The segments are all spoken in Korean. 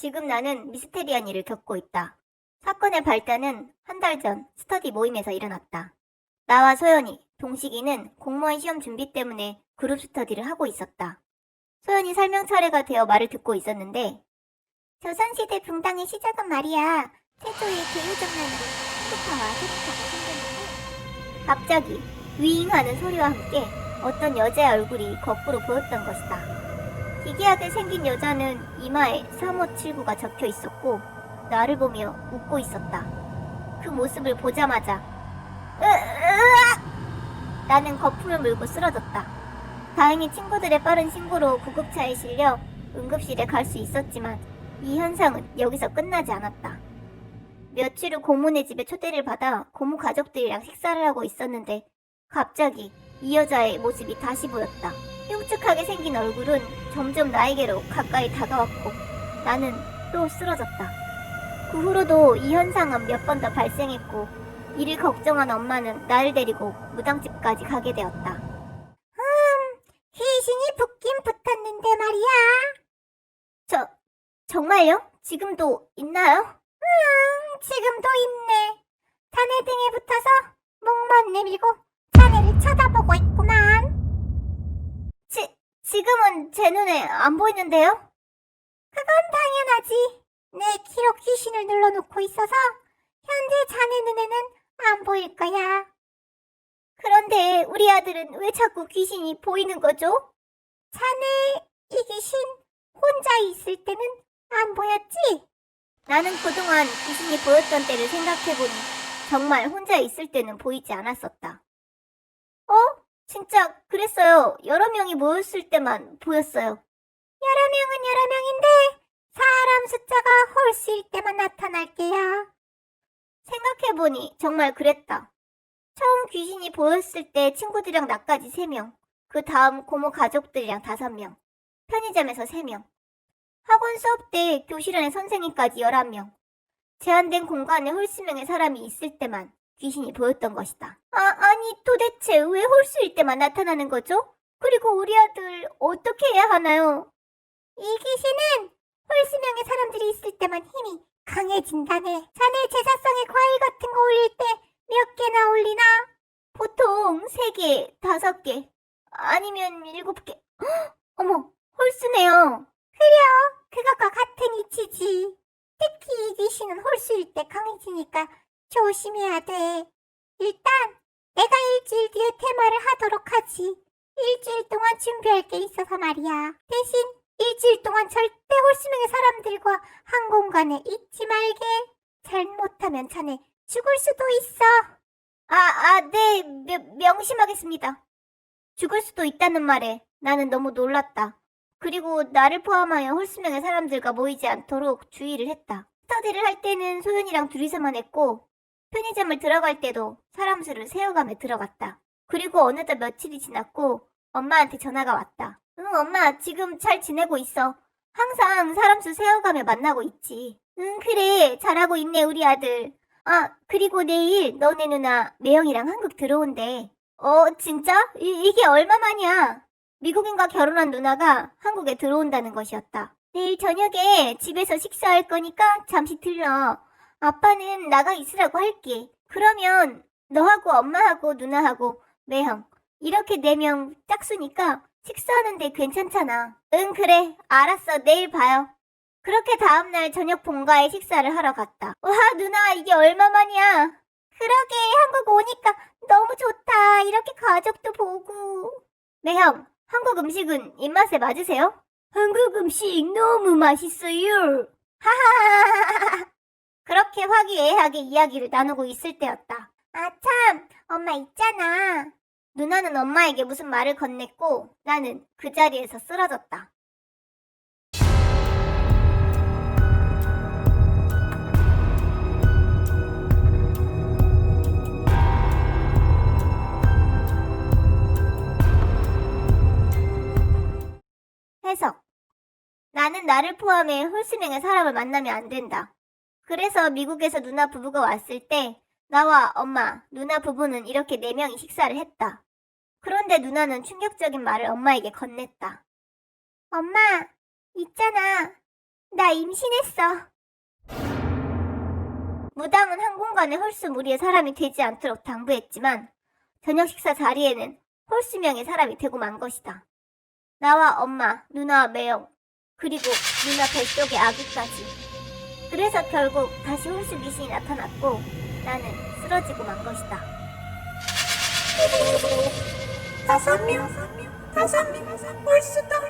지금 나는 미스테리한 일을 겪고 있다. 사건의 발단은 한 달 전 스터디 모임에서 일어났다. 나와 소연이, 동식이는 공무원 시험 준비 때문에 그룹 스터디를 하고 있었다. 소연이 설명 차례가 되어 말을 듣고 있었는데, 조선시대 붕당의 시작은 말이야, 태조의 개유정난으로 한국화와 세국화가 생겼는데, 갑자기 위잉하는 소리와 함께 어떤 여자의 얼굴이 거꾸로 보였던 것이다. 기괴하게 생긴 여자는 이마에 3579가 적혀 있었고 나를 보며 웃고 있었다. 그 모습을 보자마자 으악! 나는 거품을 물고 쓰러졌다. 다행히 친구들의 빠른 신고로 구급차에 실려 응급실에 갈 수 있었지만 이 현상은 여기서 끝나지 않았다. 며칠 후 고모네 집에 초대를 받아 고모 가족들이랑 식사를 하고 있었는데 갑자기 이 여자의 모습이 다시 보였다. 흉측하게 생긴 얼굴은 점점 나에게로 가까이 다가왔고 나는 또 쓰러졌다. 그 후로도 이 현상은 몇 번 더 발생했고 이를 걱정한 엄마는 나를 데리고 무당집까지 가게 되었다. 귀신이 붙긴 붙었는데 말이야. 정말요? 지금도 있나요? 지금도 있네. 자네 등에 붙어서 목만 내밀고 자네를 쳐다보고 있구만. 지금은 제 눈에 안 보이는데요? 그건 당연하지. 내 키로 귀신을 눌러놓고 있어서 현재 자네 눈에는 안 보일 거야. 그런데 우리 아들은 왜 자꾸 귀신이 보이는 거죠? 자네 이 귀신 혼자 있을 때는 안 보였지? 나는 그동안 귀신이 보였던 때를 생각해보니 정말 혼자 있을 때는 보이지 않았었다. 진짜 그랬어요. 여러 명이 모였을 때만 보였어요. 여러 명은 여러 명인데 사람 숫자가 홀수일 때만 나타날 게야. 생각해보니 정말 그랬다. 처음 귀신이 보였을 때 친구들이랑 나까지 3명, 그 다음 고모 가족들이랑 5명, 편의점에서 3명, 학원 수업 때 교실 안에 선생님까지 11명, 제한된 공간에 홀수명의 사람이 있을 때만 귀신이 보였던 것이다. 아니 도대체 왜 홀수일 때만 나타나는 거죠? 그리고 우리 아들 어떻게 해야 하나요? 이 귀신은 홀수명의 사람들이 있을 때만 힘이 강해진다네. 자네 제사상에 과일 같은 거 올릴 때 몇 개나 올리나? 보통 3개, 5개, 아니면 7개. 어머, 홀수네요. 그것과 같은 이치지. 특히 이 귀신은 홀수일 때 강해지니까 조심해야 돼. 일단 내가 일주일 뒤에 테마를 하도록 하지. 일주일 동안 준비할 게 있어서 말이야. 대신 일주일 동안 절대 홀수명의 사람들과 한 공간에 있지 말게. 잘못하면 자네 죽을 수도 있어. 네, 명심하겠습니다. 죽을 수도 있다는 말에 나는 너무 놀랐다. 그리고 나를 포함하여 홀수명의 사람들과 모이지 않도록 주의를 했다. 스터디를 할 때는 소연이랑 둘이서만 했고 편의점을 들어갈 때도 사람 수를 세어가며 들어갔다. 그리고 어느덧 며칠이 지났고 엄마한테 전화가 왔다. 응, 엄마 지금 잘 지내고 있어. 항상 사람 수 세어가며 만나고 있지. 응, 그래. 잘하고 있네 우리 아들. 그리고 내일 너네 누나 매형이랑 한국 들어온대. 진짜? 이게 얼마만이야? 미국인과 결혼한 누나가 한국에 들어온다는 것이었다. 내일 저녁에 집에서 식사할 거니까 잠시 들러. 아빠는 나가 있으라고 할게. 그러면 너하고 엄마하고 누나하고 매형 이렇게 4명 짝수니까 식사하는데 괜찮잖아. 응, 그래. 알았어. 내일 봐요. 그렇게 다음날 저녁 본가에 식사를 하러 갔다. 와, 누나 이게 얼마만이야? 그러게 한국 오니까 너무 좋다. 이렇게 가족도 보고. 매형, 한국 음식은 입맛에 맞으세요? 한국 음식 너무 맛있어요. 하하하하하. 그렇게 화기애애하게 이야기를 나누고 있을 때였다. 참, 엄마 있잖아. 누나는 엄마에게 무슨 말을 건넸고 나는 그 자리에서 쓰러졌다. 해석. 나는 나를 포함해 홀수명의 사람을 만나면 안 된다. 그래서 미국에서 누나 부부가 왔을 때 나와 엄마, 누나 부부는 이렇게 4명이 식사를 했다. 그런데 누나는 충격적인 말을 엄마에게 건넸다. 엄마, 있잖아. 나 임신했어. 무당은 한 공간에 홀수 무리의 사람이 되지 않도록 당부했지만 저녁 식사 자리에는 홀수명의 사람이 되고 만 것이다. 나와 엄마, 누나와 매형, 그리고 누나 뱃속의 아기까지. 그래서 결국 다시 홀수 귀신이 나타났고 나는 쓰러지고 만 것이다. 다섯 명, 홀수다.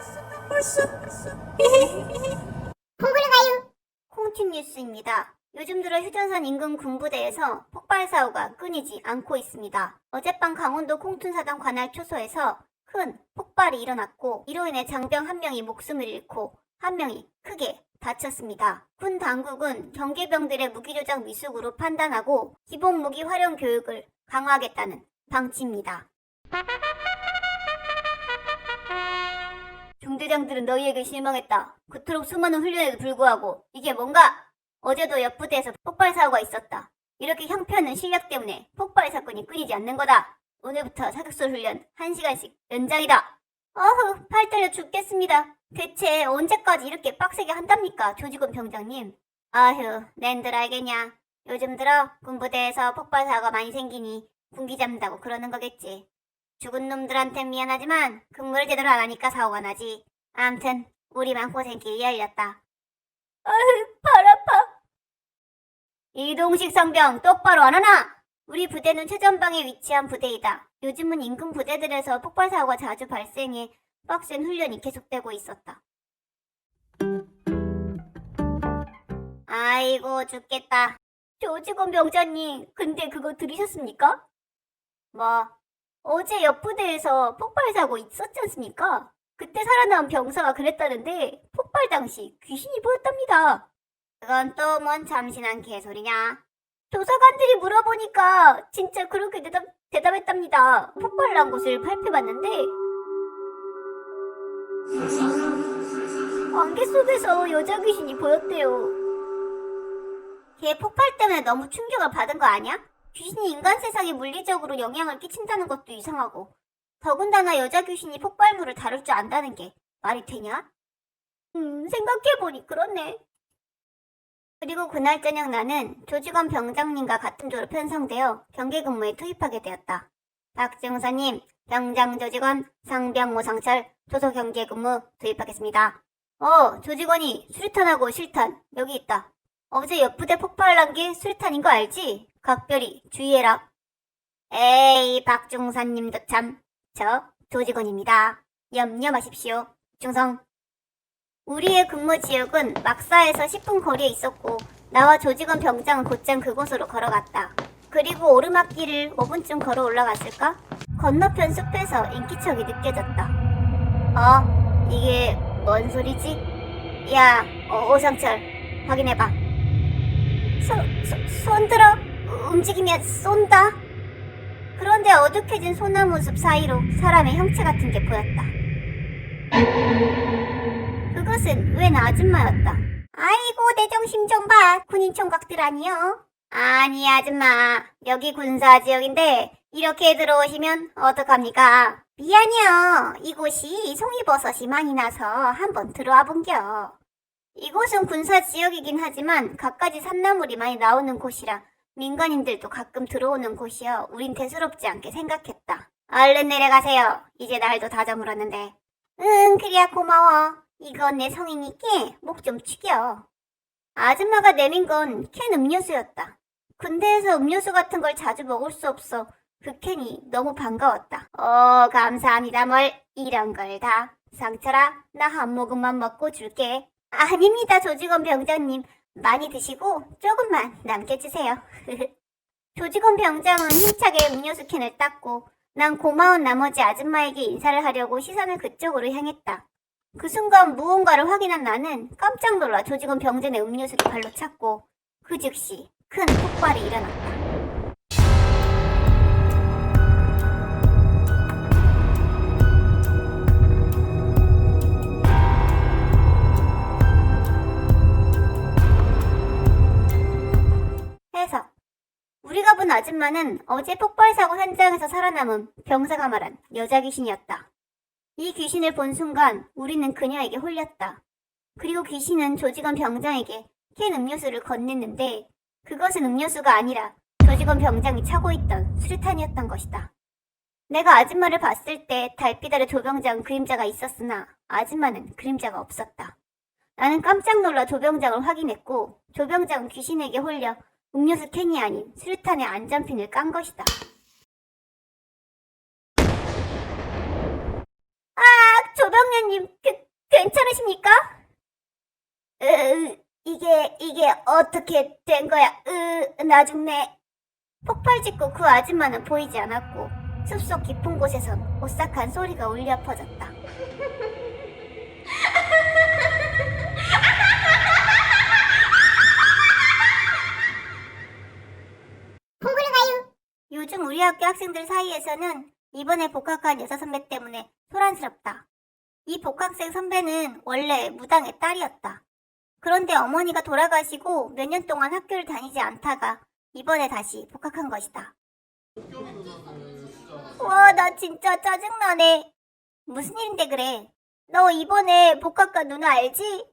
보고를 가요. 콩튠 뉴스입니다. 요즘 들어 휴전선 인근 군부대에서 폭발 사고가 끊이지 않고 있습니다. 어젯밤 강원도 콩튠사당 관할 초소에서 큰 폭발이 일어났고 이로 인해 장병 한 명이 목숨을 잃고 한 명이 크게 다쳤습니다. 군 당국은 경계병들의 무기조작 미숙으로 판단하고 기본 무기 활용 교육을 강화하겠다는 방침입니다. 중대장들은 너희에게 실망했다. 그토록 수많은 훈련에도 불구하고 이게 뭔가? 어제도 옆 부대에서 폭발 사고가 있었다. 이렇게 형편은 실력 때문에 폭발 사건이 끊이지 않는 거다. 오늘부터 사격술 훈련 1시간씩 연장이다. 어후, 팔 떨려 죽겠습니다. 대체 언제까지 이렇게 빡세게 한답니까, 조직원 병장님? 아휴, 낸들 알겠냐. 요즘 들어 군부대에서 폭발 사고가 많이 생기니 군기 잡는다고 그러는 거겠지. 죽은 놈들한텐 미안하지만 근무를 제대로 안 하니까 사고가 나지. 암튼 우리만 고생길이 열렸다. 아휴, 발 아파. 이동식 상병 똑바로 안 하나? 우리 부대는 최전방에 위치한 부대이다. 요즘은 인근 부대들에서 폭발 사고가 자주 발생해 빡센 훈련이 계속되고 있었다. 아이고 죽겠다. 조직원 병장님, 근데 그거 들으셨습니까? 뭐? 어제 옆 부대에서 폭발 사고 있었지 않습니까? 그때 살아남은 병사가 그랬다는데 폭발 당시 귀신이 보였답니다. 그건 또 뭔 참신한 개소리냐? 조사관들이 물어보니까 진짜 그렇게 대답했답니다. 폭발 난 곳을 발표봤는데 안개 속에서 여자 귀신이 보였대요. 걔 폭발 때문에 너무 충격을 받은 거 아니야? 귀신이 인간 세상에 물리적으로 영향을 끼친다는 것도 이상하고 더군다나 여자 귀신이 폭발물을 다룰 줄 안다는 게 말이 되냐? 생각해보니 그렇네. 그리고 그날 저녁 나는 조직원 병장님과 같은 조로 편성되어 경계 근무에 투입하게 되었다. 박정사님, 병장 조직원, 상병 모상철, 조소 경계 근무 투입하겠습니다. 조직원이 수류탄하고 실탄 여기 있다. 어제 옆 부대 폭발 난 게 수류탄인 거 알지? 각별히 주의해라. 에이, 박중사님도 참. 저 조직원입니다. 염려 마십시오. 중성. 우리의 근무 지역은 막사에서 10분 거리에 있었고 나와 조직원 병장은 곧장 그곳으로 걸어갔다. 그리고 오르막길을 5분쯤 걸어 올라갔을까? 건너편 숲에서 인기척이 느껴졌다. 이게 뭔 소리지? 야, 오상철 확인해봐. 손 들어. 움직이면 쏜다. 그런데 어둑해진 소나무 숲 사이로 사람의 형체 같은 게 보였다. 그것은 웬 아줌마였다. 아이고, 내 정신 좀 봐. 군인 총각들 아니요? 아니, 아줌마. 여기 군사지역인데 이렇게 들어오시면 어떡합니까? 미안해요. 이곳이 송이버섯이 많이 나서 한번 들어와 본겨. 이곳은 군사지역이긴 하지만 갖가지 산나물이 많이 나오는 곳이라 민간인들도 가끔 들어오는 곳이여 우린 대수롭지 않게 생각했다. 얼른 내려가세요. 이제 날도 다 저물었는데. 그래야 고마워. 이건 내 성이니께 목 좀 축여. 아줌마가 내민 건 캔 음료수였다. 군대에서 음료수 같은 걸 자주 먹을 수 없어 그 캔이 너무 반가웠다. 감사합니다. 뭘 이런 걸 다. 상철아, 나 한 모금만 먹고 줄게. 아닙니다, 조직원 병장님. 많이 드시고 조금만 남겨주세요. 조직원 병장은 힘차게 음료수 캔을 땄고 난 고마운 나머지 아줌마에게 인사를 하려고 시선을 그쪽으로 향했다. 그 순간 무언가를 확인한 나는 깜짝 놀라 조직원 병장의 음료수를 발로 찼고 그 즉시 큰 폭발이 일어났다. 해석. 우리가 본 아줌마는 어제 폭발사고 현장에서 살아남은 병사가 말한 여자 귀신이었다. 이 귀신을 본 순간 우리는 그녀에게 홀렸다. 그리고 귀신은 조직원 병장에게 캔 음료수를 건넸는데 그것은 음료수가 아니라 조직원 병장이 차고 있던 수류탄이었던 것이다. 내가 아줌마를 봤을 때 달빛 아래 조병장 그림자가 있었으나 아줌마는 그림자가 없었다. 나는 깜짝 놀라 조병장을 확인했고 조병장은 귀신에게 홀려 음료수 캔이 아닌 수류탄의 안전핀을 깐 것이다. 아, 조병장님, 괜찮으십니까? 이게 어떻게 된 거야? 나 죽네. 폭발 직후 그 아줌마는 보이지 않았고 숲속 깊은 곳에선 오싹한 소리가 울려 퍼졌다. 공부를 가요. 요즘 우리 학교 학생들 사이에서는 이번에 복학한 여자 선배 때문에 소란스럽다. 이 복학생 선배는 원래 무당의 딸이었다. 그런데 어머니가 돌아가시고 몇 년 동안 학교를 다니지 않다가 이번에 다시 복학한 것이다. 와, 나 진짜 짜증나네. 무슨 일인데 그래? 너 이번에 복학간 누나 알지?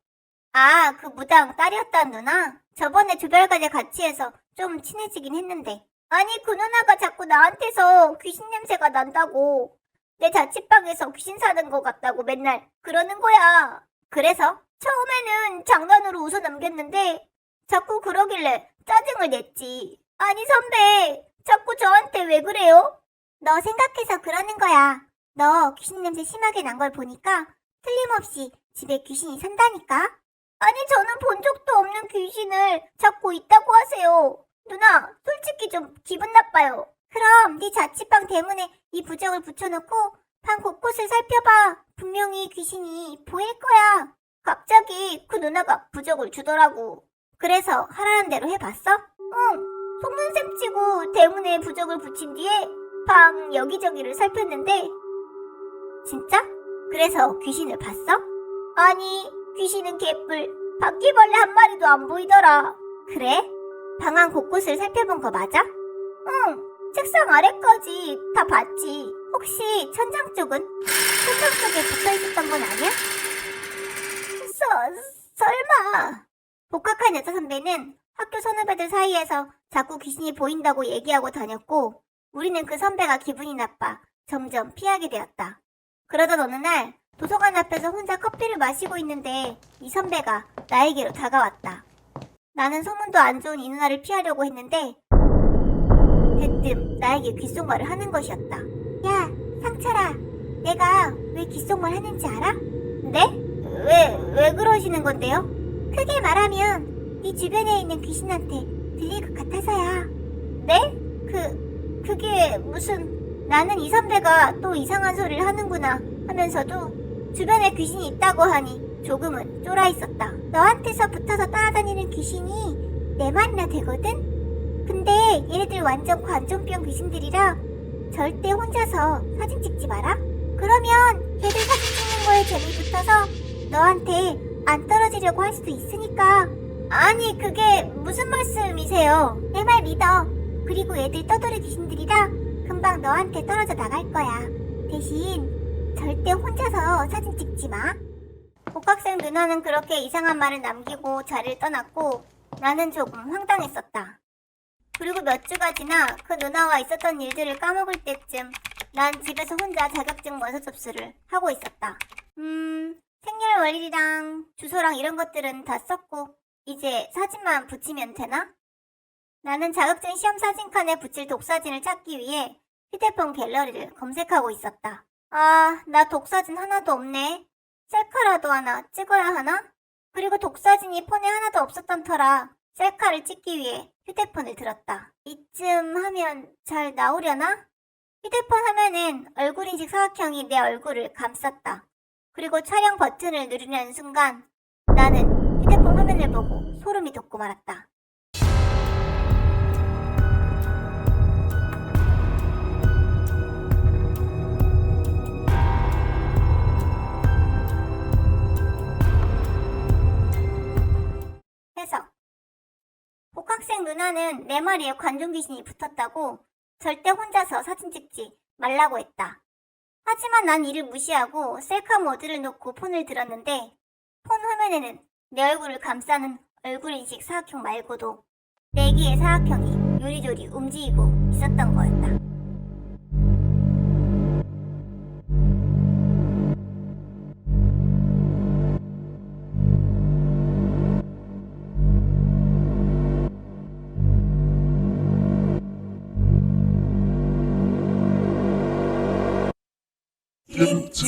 아, 그 무당 딸이었다는 누나? 저번에 조별과제 같이 해서 좀 친해지긴 했는데. 아니, 그 누나가 자꾸 나한테서 귀신 냄새가 난다고. 내 자취방에서 귀신 사는 것 같다고 맨날 그러는 거야. 그래서 처음에는 장난으로 웃어 넘겼는데 자꾸 그러길래 짜증을 냈지. 아니 선배, 자꾸 저한테 왜 그래요? 너 생각해서 그러는 거야. 너 귀신 냄새 심하게 난 걸 보니까 틀림없이 집에 귀신이 산다니까? 아니 저는 본 적도 없는 귀신을 자꾸 있다고 하세요. 누나, 솔직히 좀 기분 나빠요. 그럼 네 자취방 대문에 이 부적을 붙여놓고 방 곳곳을 살펴봐. 분명히 귀신이 보일 거야. 갑자기 그 누나가 부적을 주더라고. 그래서 하라는 대로 해봤어? 응. 속눈썹 치고 대문에 부적을 붙인 뒤에 방 여기저기를 살폈는데 진짜? 그래서 귀신을 봤어? 아니, 귀신은 개뿔. 바퀴벌레 한 마리도 안 보이더라. 그래? 방 안 곳곳을 살펴본 거 맞아? 응. 책상 아래까지 다 봤지. 혹시 천장 쪽은? 천장 쪽에 붙어 있었던 건 아니야? 설마. 복학한 여자 선배는 학교 선후배들 사이에서 자꾸 귀신이 보인다고 얘기하고 다녔고 우리는 그 선배가 기분이 나빠 점점 피하게 되었다. 그러던 어느 날 도서관 앞에서 혼자 커피를 마시고 있는데 이 선배가 나에게로 다가왔다. 나는 소문도 안 좋은 이 누나를 피하려고 했는데 대뜸 나에게 귓속말을 하는 것이었다. 야, 상철아, 내가 왜 귓속말 하는지 알아? 네? 왜 그러시는 건데요? 크게 말하면 네 주변에 있는 귀신한테 들릴 것 같아서야. 네? 그게 무슨... 나는 이 선배가 또 이상한 소리를 하는구나 하면서도 주변에 귀신이 있다고 하니 조금은 쫄아 있었다. 너한테서 붙어서 따라다니는 귀신이 네 마리나 되거든? 근데 얘네들 완전 관종병 귀신들이라 절대 혼자서 사진 찍지 마라. 그러면 걔들 사진 찍는 거에 재미 붙어서 너한테 안 떨어지려고 할 수도 있으니까. 아니, 그게 무슨 말씀이세요? 내 말 믿어. 그리고 얘들 떠돌이 귀신들이라 금방 너한테 떨어져 나갈 거야. 대신 절대 혼자서 사진 찍지 마. 복학생 누나는 그렇게 이상한 말을 남기고 자리를 떠났고 나는 조금 황당했었다. 그리고 몇 주가 지나 그 누나와 있었던 일들을 까먹을 때쯤 난 집에서 혼자 자격증 원서 접수를 하고 있었다. 생년월일이랑 주소랑 이런 것들은 다 썼고 이제 사진만 붙이면 되나? 나는 자격증 시험 사진칸에 붙일 독사진을 찾기 위해 휴대폰 갤러리를 검색하고 있었다. 아, 나 독사진 하나도 없네. 셀카라도 하나 찍어야 하나? 그리고 독사진이 폰에 하나도 없었던 터라 셀카를 찍기 위해 휴대폰을 들었다. 이쯤 하면 잘 나오려나? 휴대폰 화면엔 얼굴인식 사각형이 내 얼굴을 감쌌다. 그리고 촬영 버튼을 누르려는 순간 나는 휴대폰 화면을 보고 소름이 돋고 말았다. 해석. 복학생 누나는 내 머리에 관종 귀신이 붙었다고 절대 혼자서 사진 찍지 말라고 했다. 하지만 난 이를 무시하고 셀카 모드를 놓고 폰을 들었는데 폰 화면에는 내 얼굴을 감싸는 얼굴인식 사각형 말고도 4개의 사각형이 요리조리 움직이고 있었던 거였다. 김치